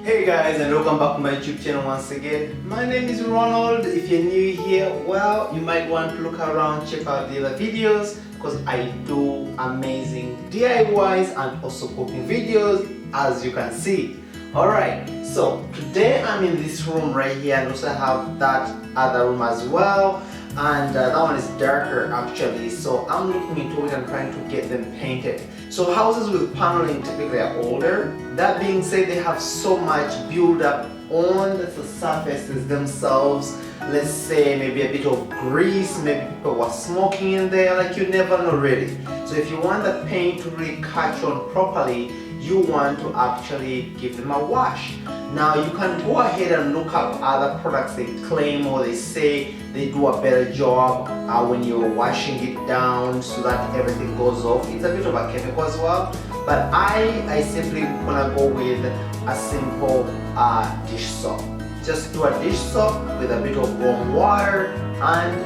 Hey guys, and welcome back to my YouTube channel once again. My name is Ronald. If you're new here, well, you might want to look around, check out the other videos because I do amazing DIYs and also cooking videos, as you can see. Alright, so today I'm in this room right here and also have that other room as well. And that one is darker actually, so I'm looking into it and trying to get them painted. So houses with paneling typically are older. That being said, they have so much build up on the surfaces themselves. Let's say maybe a bit of grease, maybe people were smoking in there, like you never know really. So if you want the paint to really catch on properly, you want to actually give them a wash. Now you can go ahead and look up other products they claim or they say they do a better job when you're washing it down so that everything goes off. It's a bit of a chemical as well, but I simply wanna go with a simple dish soap. Just do a dish soap with a bit of warm water and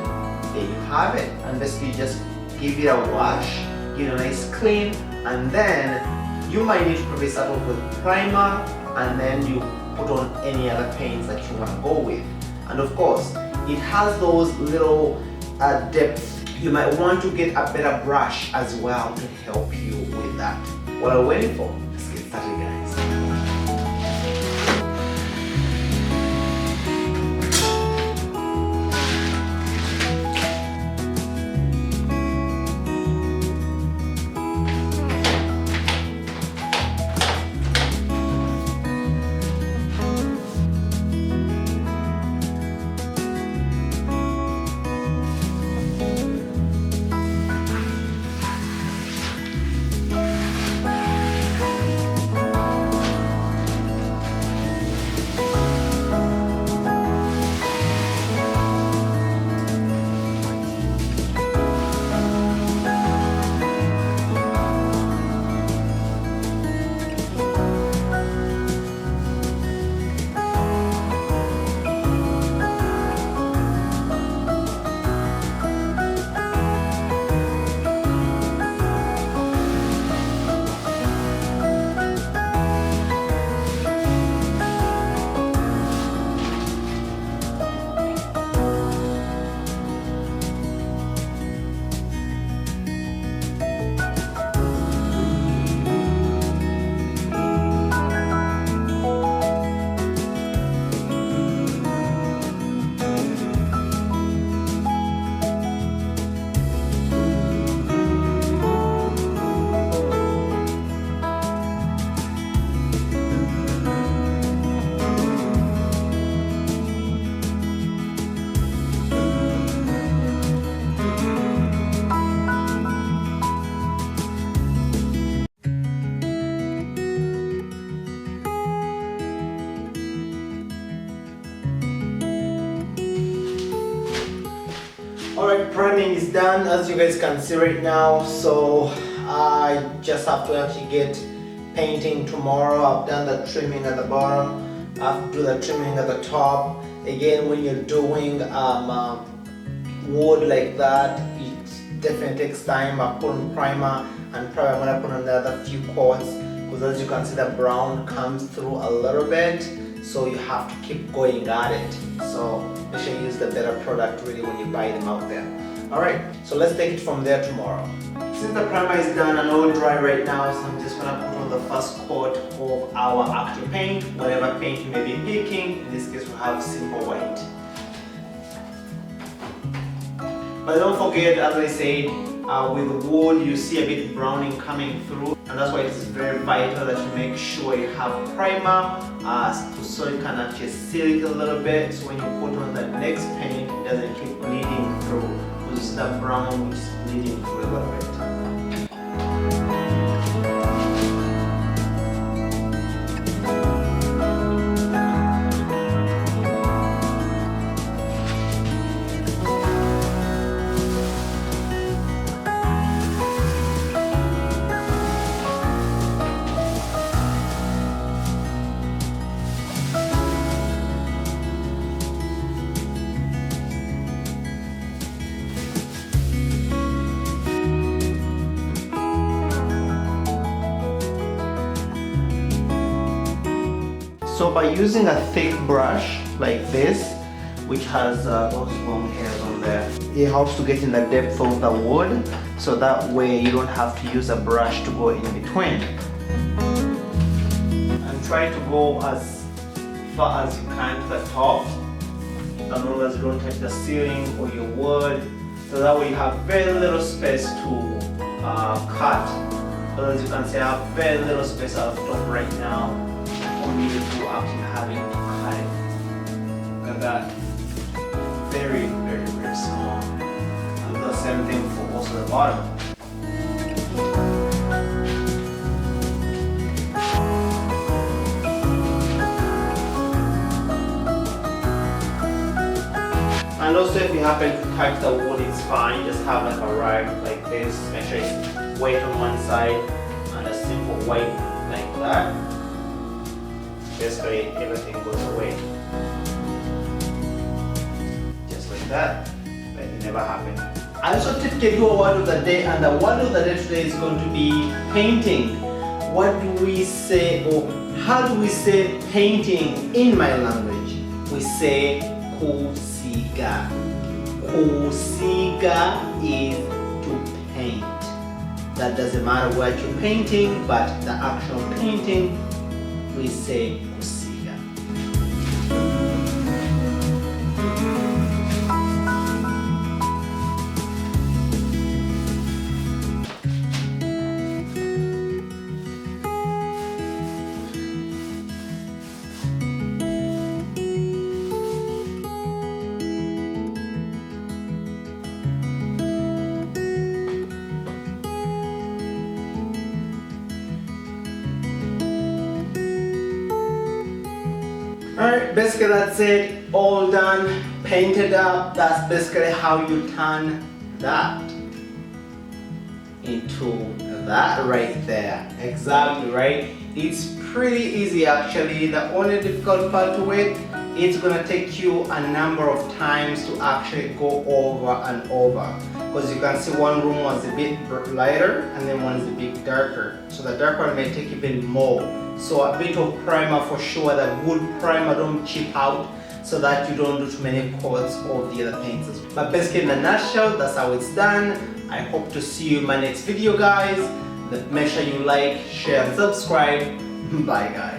there you have it. And basically just give it a wash, give it a nice clean, and then you might need to probably start off with primer and then you put on any other paints that you want to go with. And of course, it has those little depths. You might want to get a better brush as well to help you with that. What are we waiting for? Let's get started, guys. Alright, priming is done as you guys can see right now, so I just have to actually get painting tomorrow. I've done the trimming at the bottom, I have to do the trimming at the top. Again, when you're doing wood like that, it definitely takes time. I put on primer and probably I'm going to put on another few coats because as you can see the brown comes through a little bit, so you have to keep going at it. So make sure you use the better product really when you buy them out there. Alright, so let's take it from there tomorrow. Since the primer is done and all dry right now, so I'm just going to put on the first coat of our actual paint, whatever paint you may be picking. In this case we have simple white. But don't forget, as I said, with wood you see a bit browning coming through, and that's why it is very vital that you make sure you have primer so it can actually seal it a little bit, so when you put on the next paint it doesn't keep bleeding through, because that brown is bleeding through a little bit. So by using a thick brush like this, which has those long hairs on there, it helps to get in the depth of the wood, so that way you don't have to use a brush to go in between. And try to go as far as you can to the top, as long as you don't touch the ceiling or your wood, so that way you have very little space to cut. So as you can see, I have very little space at the top right now for me to actually having to cut it. Look at that. Very, very, very small. And the same thing for also the bottom. And also if you happen to touch the wood, it's fine. Just have like a rag like this. Make sure it's white on one side and a simple white like that. Basically everything goes away. Just like that. But it never happened. I also typically do a word of the day, and the word of the day today is going to be painting. What do we say, or how do we say painting in my language? We say kusiga. Kusiga is to paint. That doesn't matter what you're painting, but the actual painting, we say kusiga. Alright, basically that's it, all done, painted up. That's basically how you turn that into that right there. Exactly right. It's pretty easy actually. The only difficult part to it, it's gonna take you a number of times to actually go over and over. Because you can see one room was a bit lighter and then one is a bit darker. So the dark one may take even more. So a bit of primer for sure, that wood primer don't chip out, so that you don't do too many coats of the other paints. But basically in a nutshell, that's how it's done. I hope to see you in my next video guys. Make sure you like, share and subscribe. Bye guys.